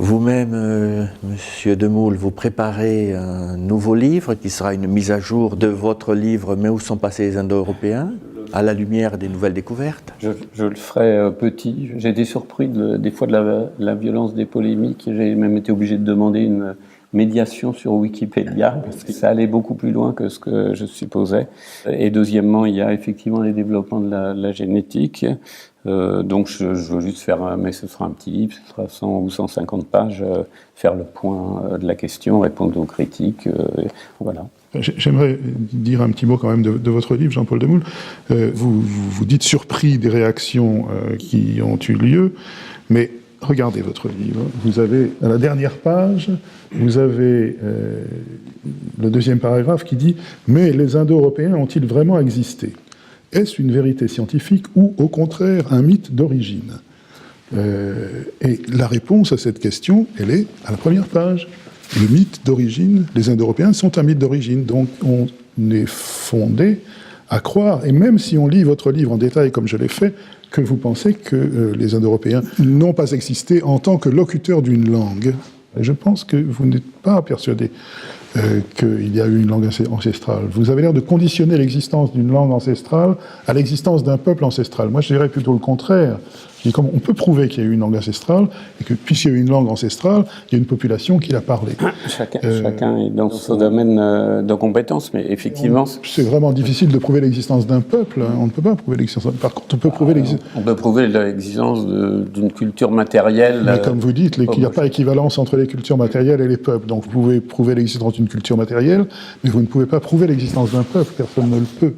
Vous-même, Monsieur Demoule, vous préparez un nouveau livre qui sera une mise à jour de votre livre « Mais où sont passés les Indo-Européens ?» à la lumière des nouvelles découvertes. Je le ferai petit. J'ai été surpris des fois de la violence des polémiques. J'ai même été obligé de demander une médiation sur Wikipédia, parce que ça allait beaucoup plus loin que ce que je supposais. Et deuxièmement, il y a effectivement les développements de la génétique. Donc je veux juste faire, mais ce sera un petit livre, ce sera 100 ou 150 pages, faire le point de la question, répondre aux critiques, voilà. J'aimerais dire un petit mot quand même de votre livre, Jean-Paul Demoule. Vous dites surpris des réactions qui ont eu lieu, mais regardez votre livre. Vous avez, à la dernière page, vous avez le deuxième paragraphe qui dit « Mais les Indo-Européens ont-ils vraiment existé ? Est-ce une vérité scientifique ou, au contraire, un mythe d'origine ?» Et la réponse à cette question, elle est à la première page. Le mythe d'origine, les Indo-Européens sont un mythe d'origine, donc on est fondé à croire, et même si on lit votre livre en détail comme je l'ai fait, que vous pensez que les Indo-Européens n'ont pas existé en tant que locuteurs d'une langue. Et je pense que vous n'êtes pas persuadé qu'il y a eu une langue ancestrale. Vous avez l'air de conditionner l'existence d'une langue ancestrale à l'existence d'un peuple ancestral. Moi, je dirais plutôt le contraire. Je dis, comme on peut prouver qu'il y a eu une langue ancestrale, et que puisqu'il y a eu une langue ancestrale, il y a une population qui l'a parlé. Chacun est dans son domaine de compétences, mais effectivement... C'est vraiment difficile de prouver l'existence d'un peuple. On ne peut pas prouver l'existence. Par contre, on peut prouver l'existence... On peut prouver l'existence d'une culture matérielle... Mais comme vous dites, il n'y a pas équivalence entre les cultures matérielles et les peuples. Donc vous pouvez prouver l'existence d'une culture matérielle, mais vous ne pouvez pas prouver l'existence d'un peuple. Personne ne le peut.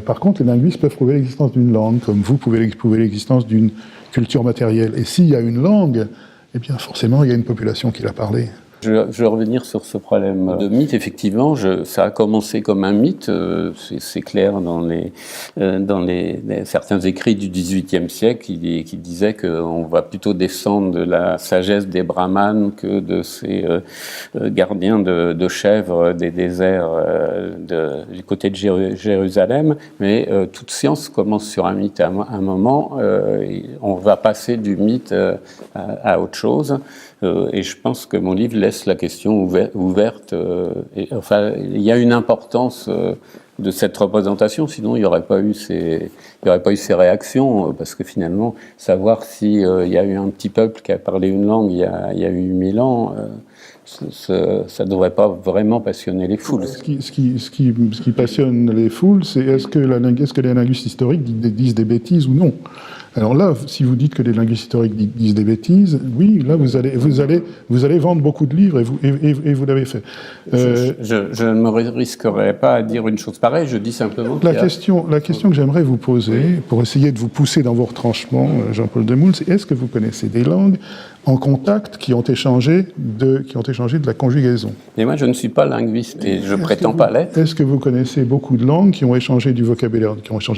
Par contre, les linguistes peuvent prouver l'existence d'une langue, comme vous pouvez prouver l'existence d'une culture matérielle. Et s'il y a une langue, eh bien forcément, il y a une population qui l'a parlé. Je vais revenir sur ce problème de mythe. Effectivement, ça a commencé comme un mythe, c'est clair dans certains écrits du XVIIIe siècle qui disaient qu'on va plutôt descendre de la sagesse des brahmanes que de ces gardiens de chèvres des déserts du côté de Jérusalem. Mais toute science commence sur un mythe à un moment. On va passer du mythe à autre chose. Et je pense que mon livre laisse la question ouverte. Enfin, il y a une importance de cette représentation, sinon il n'y aurait pas eu ces réactions, parce que finalement, savoir s'il y a eu un petit peuple qui a parlé une langue il y a 8000 ans, ça ne devrait pas vraiment passionner les foules. Ce qui passionne les foules, c'est est-ce que les linguistes historiques disent des bêtises ou non? Alors là, si vous dites que les linguistes historiques disent des bêtises, oui, là vous allez vendre beaucoup de livres et vous l'avez fait. Je ne me risquerais pas à dire une chose pareille. Je dis simplement. La question que j'aimerais vous poser, pour essayer de vous pousser dans vos retranchements, Jean-Paul Demoule, c'est est-ce que vous connaissez des langues en contact qui ont échangé de la conjugaison? Et moi, je ne suis pas linguiste et je prétends pas l'être. Est-ce que vous connaissez beaucoup de langues qui ont échangé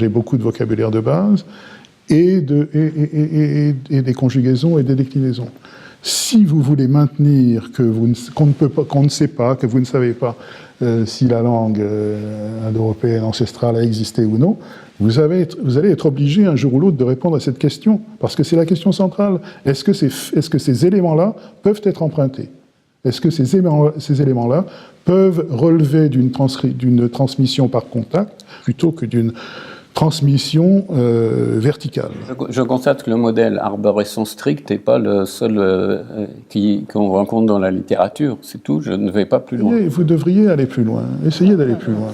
beaucoup de vocabulaire de base et des conjugaisons et des déclinaisons? Si vous voulez maintenir qu'on ne sait pas, que vous ne savez pas si la langue indo-européenne ancestrale a existé ou non, vous allez être obligé un jour ou l'autre de répondre à cette question, parce que c'est la question centrale. Est-ce que ces éléments-là peuvent être empruntés? Est-ce que ces éléments-là peuvent relever d'une transmission par contact plutôt que d'une transmission verticale? Je constate que le modèle arborescence strict n'est pas le seul qu'on rencontre dans la littérature. C'est tout, je ne vais pas plus loin. Vous devriez aller plus loin. Essayez d'aller plus loin.